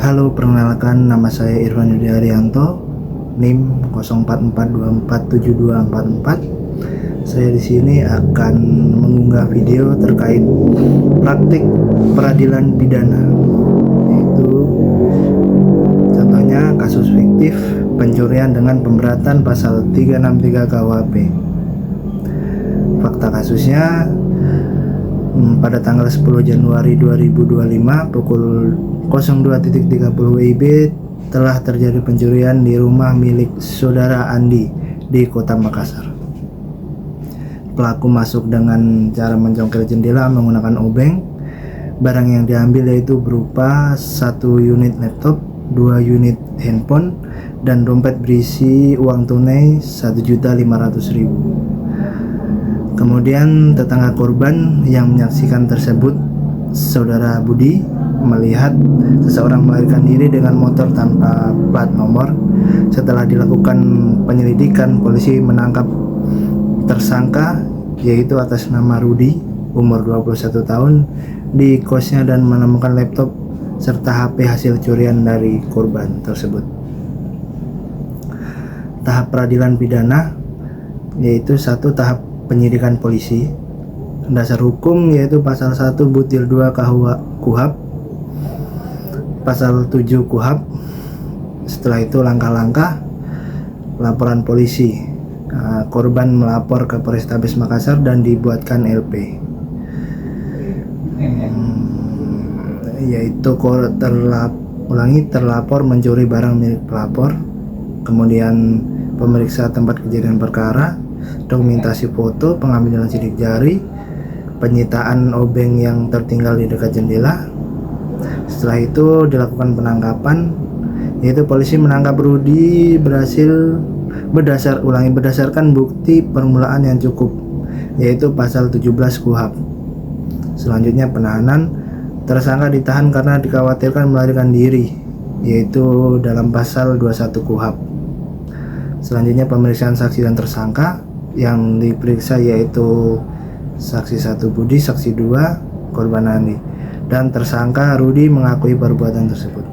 Halo, perkenalkan nama saya Irwan Yudi Haryanto, NIM 0442472444. Saya di sini akan mengunggah video terkait praktik peradilan pidana, yaitu contohnya kasus fiktif pencurian dengan pemberatan pasal 363 KUHP. Fakta kasusnya, pada tanggal 10 Januari 2025 pukul 02.30 WIB telah terjadi pencurian di rumah milik saudara Andi di Kota Makassar. Pelaku masuk dengan cara mencongkel jendela menggunakan obeng. Barang yang diambil yaitu berupa 1 unit laptop, 2 unit handphone, dan dompet berisi uang tunai 1.500.000. Kemudian tetangga korban yang menyaksikan tersebut, saudara Budi, melihat seseorang melarikan diri dengan motor tanpa plat nomor. Setelah dilakukan penyelidikan, polisi menangkap tersangka yaitu atas nama Rudi, umur 21 tahun, di kosnya dan menemukan laptop serta HP hasil curian dari korban tersebut. Tahap peradilan pidana yaitu 1. Tahap penyidikan polisi. Dasar hukum yaitu pasal 1 butir 2 KUHP, pasal 7 KUHP. Setelah itu langkah-langkah laporan polisi. Korban melapor ke Polrestabes Makassar dan dibuatkan LP, yaitu terlapor mencuri barang milik pelapor, kemudian pemeriksa tempat kejadian perkara, dokumentasi foto, pengambilan sidik jari, penyitaan obeng yang tertinggal di dekat jendela. Setelah itu dilakukan penangkapan, yaitu polisi menangkap Rudi berdasarkan bukti permulaan yang cukup, yaitu pasal 17 KUHP. Selanjutnya penahanan. Tersangka ditahan karena dikhawatirkan melarikan diri, yaitu dalam pasal 21 KUHP. Selanjutnya pemeriksaan saksi dan tersangka. Yang diperiksa yaitu saksi 1 Budi, saksi 2 korban Andi, dan tersangka Rudi mengakui perbuatan tersebut.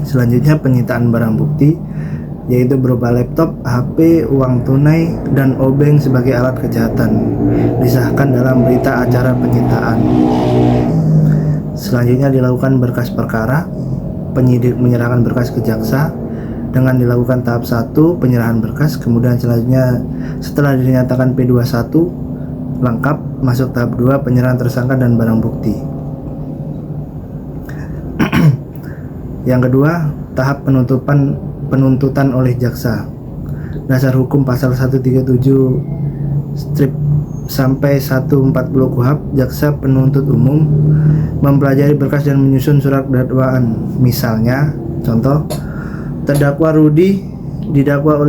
Selanjutnya penyitaan barang bukti, yaitu berupa laptop, HP, uang tunai, dan obeng sebagai alat kejahatan, disahkan dalam berita acara penyitaan. Selanjutnya dilakukan berkas perkara. Penyidik menyerahkan berkas ke jaksa dengan dilakukan tahap 1 penyerahan berkas. Kemudian selanjutnya setelah dinyatakan P21 lengkap, masuk tahap 2 penyerahan tersangka dan barang bukti. Yang kedua, tahap penuntutan oleh jaksa. Dasar hukum pasal 137 strip sampai 140 KUHP, jaksa penuntut umum mempelajari berkas dan menyusun surat dakwaan. Misalnya, contoh, terdakwa Rudi didakwa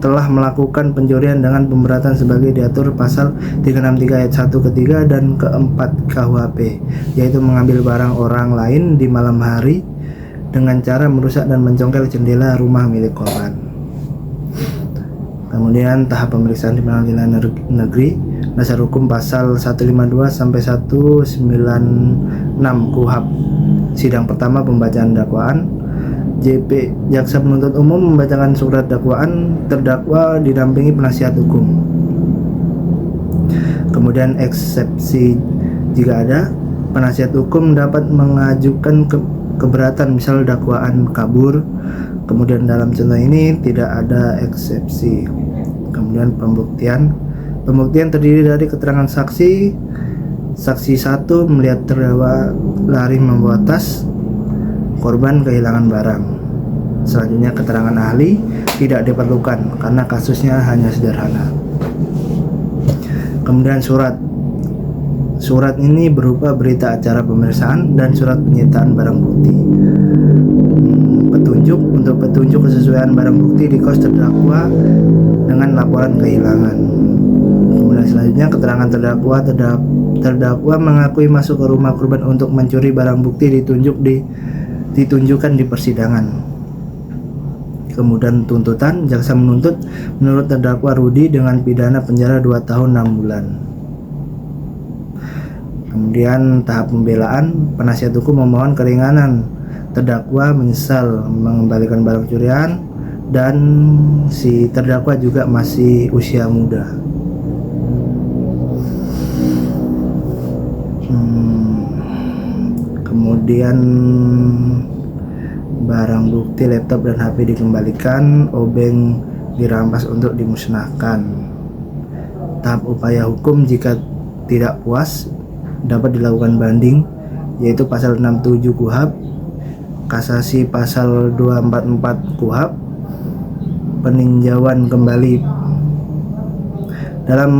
telah melakukan pencurian dengan pemberatan sebagai diatur pasal 363 ayat 1 ketiga dan keempat KUHP, yaitu mengambil barang orang lain di malam hari dengan cara merusak dan mencongkel jendela rumah milik korban. Kemudian tahap pemeriksaan di pengadilan negeri. Dasar hukum pasal 152 sampai 196 KUHP. Sidang pertama pembacaan dakwaan. JP jaksa penuntut umum membacakan surat dakwaan, terdakwa didampingi penasihat hukum. Kemudian eksepsi jika ada, penasihat hukum dapat mengajukan keberatan, misal dakwaan kabur. Kemudian dalam contoh ini tidak ada eksepsi. Kemudian pembuktian terdiri dari keterangan saksi. Saksi 1 melihat terdakwa lari membawa tas, korban kehilangan barang. Selanjutnya keterangan ahli tidak diperlukan karena kasusnya hanya sederhana. Kemudian surat ini berupa berita acara pemeriksaan dan surat penyitaan barang bukti. Petunjuk kesesuaian barang bukti di kos terdakwa dengan laporan kehilangan. Kemudian selanjutnya keterangan terdakwa mengakui masuk ke rumah korban untuk mencuri barang bukti ditunjukkan di persidangan. Kemudian tuntutan, jaksa menuntut menurut terdakwa Rudi dengan pidana penjara 2 tahun 6 bulan. Kemudian tahap pembelaan, penasihat hukum memohon keringanan, terdakwa menyesal mengembalikan barang curian dan si terdakwa juga masih usia muda. Kemudian barang bukti laptop dan HP dikembalikan, obeng dirampas untuk dimusnahkan. Tahap upaya hukum, jika tidak puas dapat dilakukan banding, yaitu pasal 67 KUHP, kasasi pasal 244 KUHP, peninjauan kembali. Dalam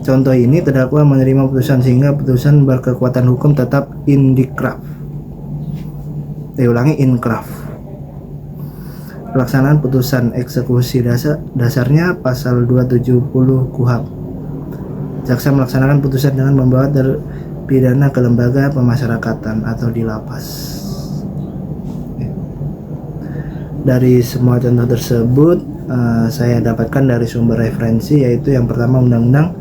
contoh ini terdakwa menerima putusan sehingga putusan berkekuatan hukum tetap inkraf. Inkraf. Pelaksanaan putusan eksekusi dasarnya pasal 270 KUHP. Jaksa melaksanakan putusan dengan membawa terpidana ke lembaga pemasyarakatan atau di lapas. Dari semua contoh tersebut saya dapatkan dari sumber referensi, yaitu yang pertama undang-undang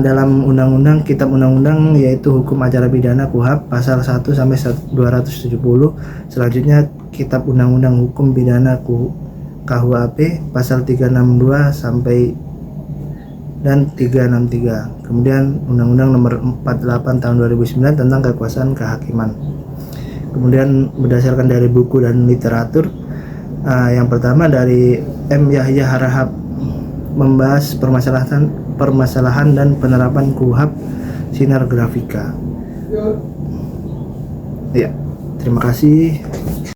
dalam undang-undang, kitab undang-undang yaitu hukum acara pidana KUHP pasal 1 sampai 270. Selanjutnya kitab undang-undang hukum pidana KUHP pasal 362 sampai dan 363. Kemudian undang-undang nomor 48 tahun 2009 tentang kekuasaan kehakiman. Kemudian berdasarkan dari buku dan literatur, yang pertama dari M. Yahya Harahap membahas permasalahan dan penerapan KUHP Sinar Grafika. Ya, terima kasih.